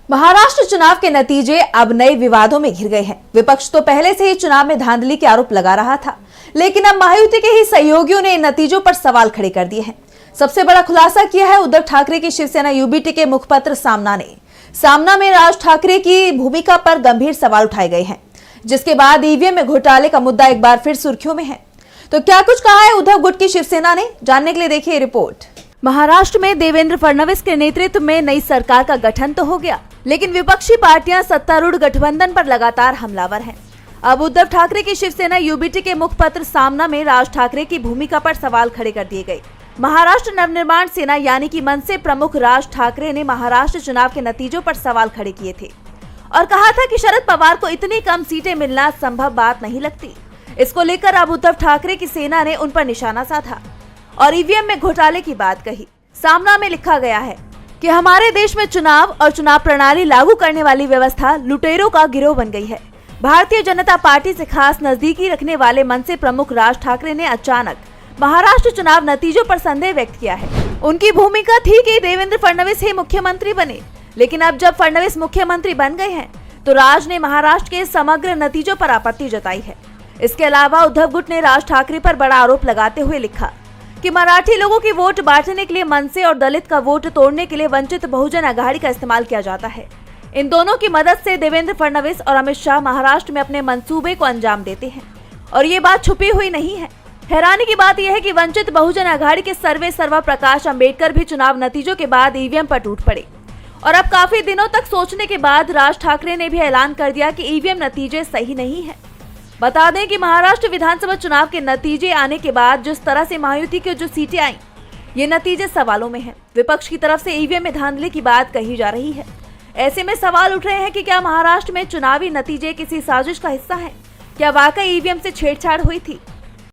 महाराष्ट्र चुनाव के नतीजे अब नए विवादों में घिर गए हैं। विपक्ष तो पहले से ही चुनाव में धांधली के आरोप लगा रहा था, लेकिन अब महायुति के ही सहयोगियों ने इन नतीजों पर सवाल खड़े कर दिए हैं। सबसे बड़ा खुलासा किया है उद्धव ठाकरे की शिवसेना यूबीटी के मुखपत्र सामना ने। सामना में राज ठाकरे की भूमिका पर गंभीर सवाल उठाए गए हैं, जिसके बाद ईवीएम में घोटाले का मुद्दा एक बार फिर सुर्खियों में है। तो क्या कुछ कहा है उद्धव गुट की शिवसेना ने, जानने के लिए देखिए रिपोर्ट। महाराष्ट्र में देवेंद्र फडणवीस के नेतृत्व में नई सरकार का गठन तो हो गया, लेकिन विपक्षी पार्टियां सत्तारूढ़ गठबंधन पर लगातार हमलावर हैं। अब उद्धव ठाकरे की शिवसेना यूबीटी के मुखपत्र सामना में राज ठाकरे की भूमिका पर सवाल खड़े कर दिए गए। महाराष्ट्र नवनिर्माण सेना यानी कि मनसे प्रमुख राज ठाकरे ने महाराष्ट्र चुनाव के नतीजों पर सवाल खड़े किए थे और कहा था कि शरद पवार को इतनी कम सीटें मिलना संभव बात नहीं लगती। इसको लेकर अब उद्धव ठाकरे की सेना ने उन पर निशाना साधा और ईवीएम में घोटाले की बात कही। सामना में लिखा गया है कि हमारे देश में चुनाव और चुनाव प्रणाली लागू करने वाली व्यवस्था लुटेरों का गिरोह बन गई है। भारतीय जनता पार्टी से खास नजदीकी रखने वाले मनसे प्रमुख राज ठाकरे ने अचानक महाराष्ट्र चुनाव नतीजों पर संदेह व्यक्त किया है। उनकी भूमिका थी कि देवेंद्र फडणवीस ही मुख्यमंत्री बने, लेकिन अब जब फडणवीस मुख्यमंत्री बन गए हैं तो राज ने महाराष्ट्र के समग्र नतीजों पर आपत्ति जताई है। इसके अलावा उद्धव गुट ने राज ठाकरे पर बड़ा आरोप लगाते हुए लिखा कि मराठी लोगों की वोट बांटने के लिए मनसे और दलित का वोट तोड़ने के लिए वंचित बहुजन आघाड़ी का इस्तेमाल किया जाता है। इन दोनों की मदद से देवेंद्र फडणवीस और अमित शाह महाराष्ट्र में अपने मंसूबे को अंजाम देते हैं और ये बात छुपी हुई नहीं है। हैरानी की बात यह है कि वंचित बहुजन आघाड़ी के सर्वा प्रकाश अंबेडकर भी चुनाव नतीजों के बाद ईवीएम पर टूट पड़े और अब काफी दिनों तक सोचने के बाद राज ठाकरे ने भी ऐलान कर दिया कि ईवीएम नतीजे सही नहीं है। बता दें कि महाराष्ट्र विधानसभा चुनाव के नतीजे आने के बाद जिस तरह से महायुति की जो सीटें आई, ये नतीजे सवालों में हैं। विपक्ष की तरफ से ईवीएम में धांधली की बात कही जा रही है। ऐसे में सवाल उठ रहे हैं कि क्या महाराष्ट्र में चुनावी नतीजे किसी साजिश का हिस्सा है? क्या वाकई ईवीएम से छेड़छाड़ हुई थी?